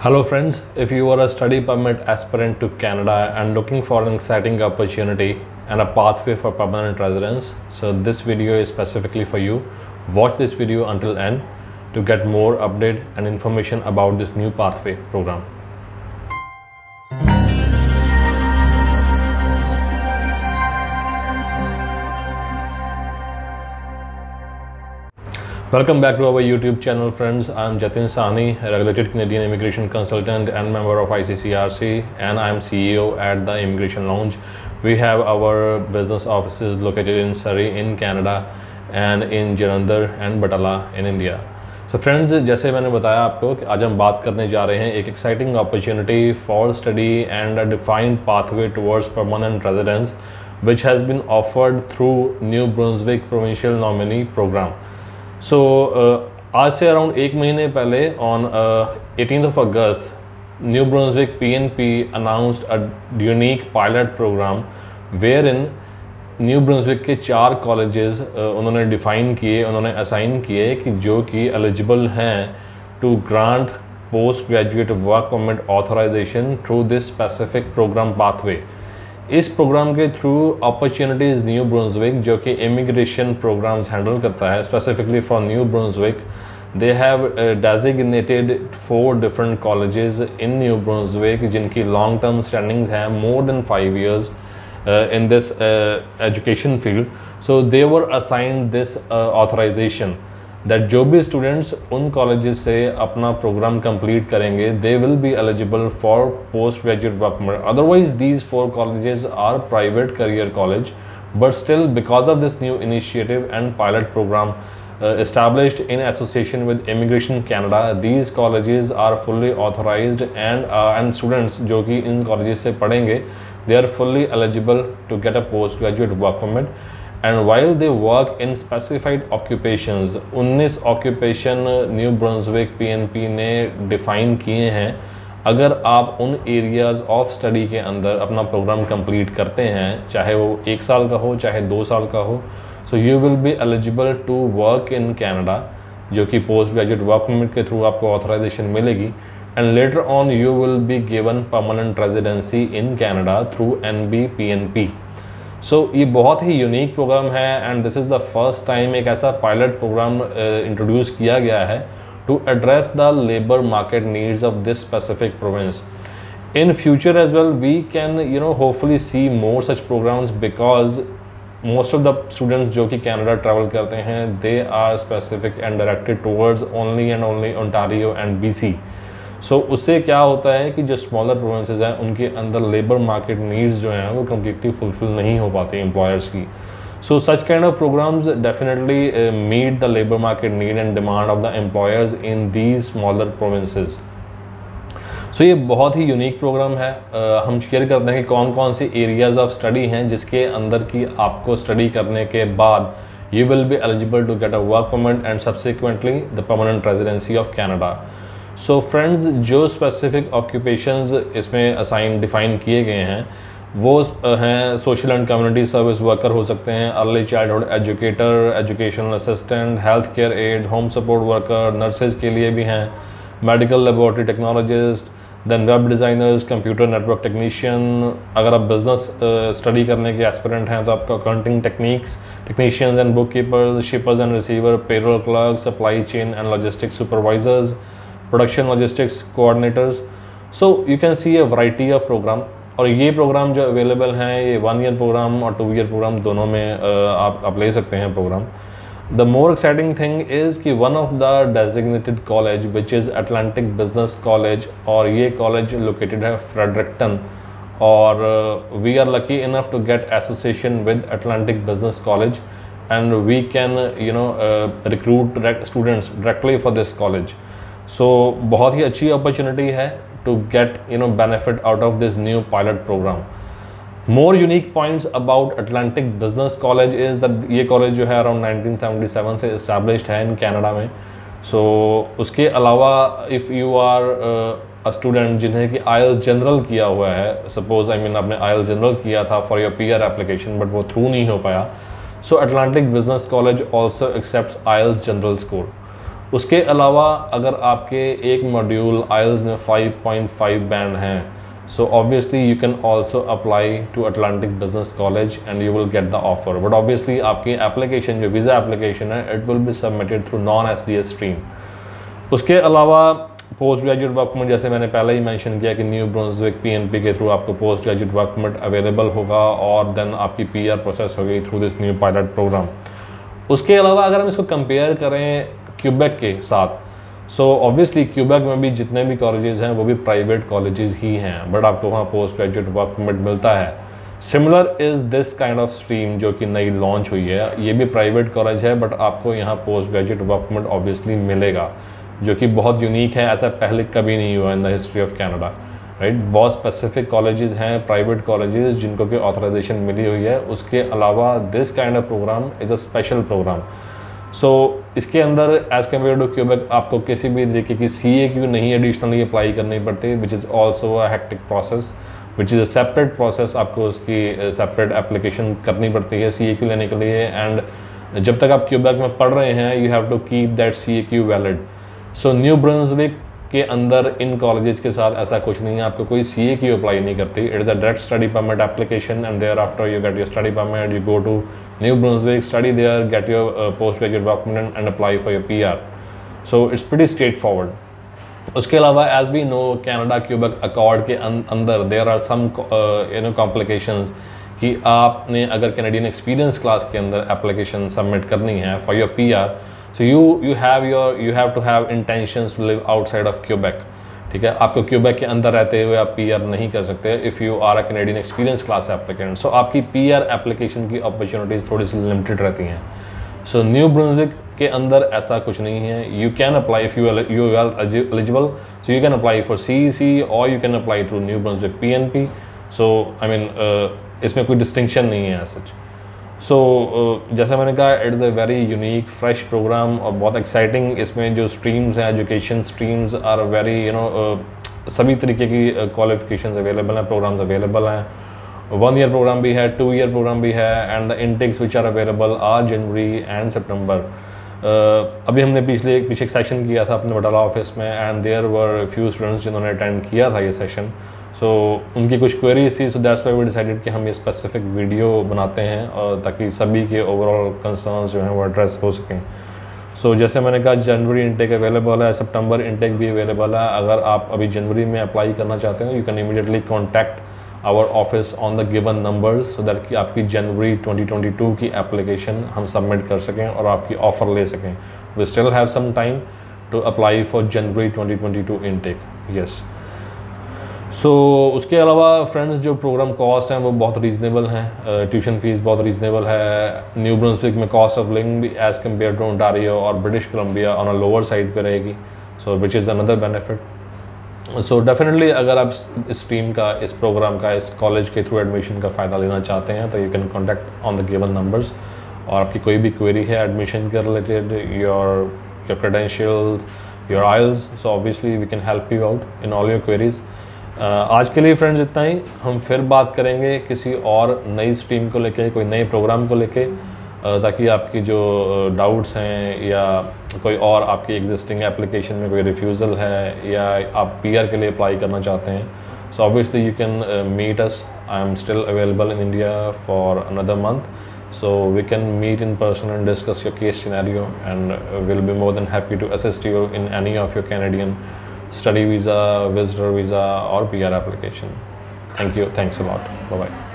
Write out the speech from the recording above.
Hello friends, if you are a study permit aspirant to Canada and looking for an exciting opportunity and a pathway for permanent residence, so this video is specifically for you. Watch this video until end to get more update and information about this new pathway program. Welcome back to our YouTube channel, friends. I am Jatin Sahni, a regulated Canadian immigration consultant and member of ICCRC, and I am CEO at the Immigration Lounge. We have our business offices located in Surrey in Canada and in Jalandhar and Batala in India. So friends, जैसे मैंने बताया आपको कि आज हम बात करने जा रहे हैं एक exciting opportunity for study and a defined pathway towards permanent residence which has been offered through New Brunswick Provincial Nominee Program. सो आज से अराउंड एक महीने पहले on 18th of August, New Brunswick PNP announced a unique pilot programme where in New Brunswick के 4 colleges उन्होंने define किए, उन्होंने assign किए कि जो कि एलिजिबल हैं to grant post graduate work permit authorisation through this specific programme pathway. इस प्रोग्राम के थ्रू अपॉर्चुनिटीज़ न्यू ब्रुंसविक जो कि इमिग्रेशन प्रोग्राम्स हैंडल करता है specifically for New Brunswick, they have designated 4 different colleges in New Brunswick जिनकी long term standings हैं more than 5 years in this education field. So they were assigned this authorization that जो भी students उन colleges से अपना programme complete करेंगे they will be eligible for post graduate work permit. Otherwise these 4 colleges are private career college, but still because of this new initiative and pilot programme established in association with Immigration Canada, these colleges are fully authorized and students जो कि इन colleges से पढ़ेंगे they are fully eligible to get a postgraduate work permit. And while they work in specified occupations, 19 occupation New Brunswick PNP ने define किए हैं। अगर आप उन एरियाज़ ऑफ स्टडी के अंदर अपना प्रोग्राम कंप्लीट करते हैं, चाहे वो 1 साल का हो चाहे 2 साल का हो, so you will be eligible to work in Canada, जो कि पोस्ट ग्रेजुएट वर्क परमिट के थ्रू आपको ऑथराइजेशन मिलेगी। And later on you will be given permanent residency in Canada through NBPNP। सो ये बहुत ही यूनिक प्रोग्राम है and this is the first time एक ऐसा पायलट प्रोग्राम इंट्रोड्यूस किया गया है to address the labour market needs of this specific province. In future as well, we can hopefully see more such programs because most of the students जो कि Canada travel करते हैं they are specific and directed towards only and only Ontario and BC. So उससे क्या होता है कि जो smaller provinces हैं उनके अंदर labor market needs जो हैं वो completely fulfill नहीं हो पाती employers की। So such kind of programs definitely meet the labor market need and demand of the employers in these smaller provinces. So ये बहुत ही यूनिक प्रोग्राम है। हम शेयर करते हैं कि कौन कौन से एरियाज़ ऑफ स्टडी हैं जिसके अंदर की आपको स्टडी करने के बाद you will be eligible to get a work permit and subsequently the permanent residency of Canada. So friends, जो स्पेसिफिक ऑक्यूपेशंस इसमें असाइन डिफ़ाइन किए गए हैं वो हैं social and community service worker हो सकते हैं, early childhood educator, educational assistant, health care aide, home support worker, nurses के लिए भी हैं, medical laboratory technologist, then web designers, computer network technician. अगर आप बिजनेस स्टडी करने के एस्पिरेंट हैं तो आपका accounting technicians and bookkeepers, shippers and receiver, payroll clerk, supply chain and logistics supervisors, production logistics coordinators. So you can see a variety of programme. और ये programme जो अवेलेबल हैं ये 1 year प्रोग्राम और 2 year programme दोनों में आप ले सकते हैं programme. The more exciting thing is कि one of the designated college which is Atlantic Business College, और ये college located है Fredericton, और we are lucky enough to get association with Atlantic Business College and we can recruit students directly for this college. So बहुत ही अच्छी opportunity है to get benefit out of this new pilot program. More unique points about Atlantic Business College is that ये college जो है around 1977 से established है in Canada में। So उसके अलावा if you are a student जिन्हें कि IELTS जनरल किया हुआ है, सपोज आपने IELTS जनरल किया था for your PR application but वो थ्रू नहीं हो पाया, सो Atlantic Business College also accepts IELTS general score. उसके अलावा अगर आपके एक मॉड्यूल आइल्स में 5.5 बैंड हैं, so obviously you can also apply to Atlantic Business College and you will get the offer, but obviously आपकी application जो visa application है it will be submitted through non-SDS stream। उसके अलावा पोस्ट ग्रेजुएट वर्क परमिट, जैसे मैंने पहले ही mention किया कि न्यू ब्रुंसविक PNP के थ्रू आपको post graduate work permit available होगा और देन आपकी PR प्रोसेस होगी through this new pilot programme. उसके अलावा अगर हम इसको कंपेयर करें क्यूबेक के साथ, सो ऑब्वियसली क्यूबेक में भी जितने भी कॉलेजेस हैं वो भी प्राइवेट कॉलेजेस ही हैं, बट आपको वहाँ पोस्ट ग्रेजुएट वर्क परमिट मिलता है। Similar is this kind of stream जो कि नई लॉन्च हुई है, ये भी प्राइवेट कॉलेज है बट आपको यहाँ post graduate work permit obviously मिलेगा, जो कि बहुत यूनिक है, ऐसा पहले कभी नहीं हुआ in the history of Canada, right. बहुत स्पेसिफिक कॉलेजेस हैं, प्राइवेट कॉलेजेस जिनको कि ऑथराइजेशन मिली हुई है। उसके अलावा this kind of programme is a special programme. So इसके अंदर एज़ कम्पेयर टू क्यूबेक आपको किसी भी तरीके की CAQ नहीं एडिशनली अप्लाई करनी पड़ती, which is also a hectic process, which is a separate process. आपको उसकी सेपरेट एप्लीकेशन करनी पड़ती है CAQ लेने के लिए, एंड जब तक आप क्यूबेक में पढ़ रहे हैं you have to keep that CAQ valid. So New Brunswick के अंदर इन कॉलेजेस के साथ ऐसा कुछ नहीं है, आपको कोई CAQ अप्लाई नहीं करती। It is a direct study permit application and there after you get your study permit, you go to New Brunswick, study there, get your post graduate work permit and apply for your PR। So it's pretty straightforward. उसके अलावा as we know Canada Quebec accord के अंदर there are some complications कि आपने अगर Canadian experience class के अंदर application submit करनी है for your PR, so you have to have intentions to live outside of Quebec, ठीक है। आपको क्यूबेक के अंदर रहते हुए आप PR नहीं कर सकते if you are a Canadian experience class applicant. So आपकी PR एप्लीकेशन की अपॉर्चुनिटीज़ थोड़ी सी लिमिटेड रहती हैं। सो न्यू ब्रुंसविक के अंदर ऐसा कुछ नहीं है। You can apply if you are eligible, so you can apply for CEC और you can apply through New Brunswick PNP। So I mean इसमें कोई डिस्टिंक्शन नहीं है सच। सो जैसा मैंने कहा it is a very unique fresh programme और बहुत एक्साइटिंग। इसमें जो स्ट्रीम्स हैं, एजुकेशन स्ट्रीम्स आर वेरी सभी तरीके की क्वालिफिकेशंस अवेलेबल हैं, प्रोग्राम्स अवेलेबल हैं। 1 ईयर प्रोग्राम भी है, 2 ईयर प्रोग्राम भी है, and the intakes which are available are January and September. अभी हमने पीछे एक सेशन किया था अपने बटाला ऑफिस में, and there were few students जिन्होंने अटेंड किया था ये सेशन। सो उनकी कुछ क्वेरीज थी, so that's why we decided कि हम ये स्पेसिफिक वीडियो बनाते हैं और ताकि सभी के ओवरऑल कंसर्न्स जो हैं वो एड्रेस हो सकें। सो जैसे मैंने कहा जनवरी इनटेक अवेलेबल है, सितंबर इनटेक भी अवेलेबल है। अगर आप अभी जनवरी में अप्लाई करना चाहते हैं you can immediately contact our office on the given numbers, so that कि आपकी जनवरी 2022 की एप्लीकेशन हम सबमिट कर सकें और आपकी ऑफ़र ले सकें। We still have some time to apply for January 2022 intake, yes. So उसके अलावा फ्रेंड्स जो प्रोग्राम कॉस्ट हैं वो बहुत रीज़नेबल हैं, ट्यूशन फ़ीस बहुत रीज़नेबल है। न्यू ब्रुंसविक में कॉस्ट ऑफ लिविंग भी एज़ कम्पेयर टू ओंटारियो और British Columbia on a lower side पे रहेगी, so which is another benefit. So definitely अगर आप इस स्ट्रीम का, इस प्रोग्राम का, इस कॉलेज के थ्रू एडमिशन का फ़ायदा लेना चाहते हैं तो you can contact on the given numbers. और आपकी कोई भी क्वेरी है एडमिशन के related, your credentials, your IELTS, so obviously we can help you out in all your queries. आज के लिए फ्रेंड्स इतना ही। हम फिर बात करेंगे किसी और नई स्ट्रीम को लेके, कोई नए प्रोग्राम को लेके, ताकि आपकी जो डाउट्स हैं या कोई और आपकी एग्जिस्टिंग एप्लीकेशन में कोई रिफ्यूज़ल है या आप PR के लिए अप्लाई करना चाहते हैं, so obviously you can meet us. I am still available in India for another month, so we can meet in person and discuss your case scenario, and we'll be more than happy to assist you in any of your Canadian study visa, visitor visa or PR application. Thank you. Thanks a lot. Bye-bye.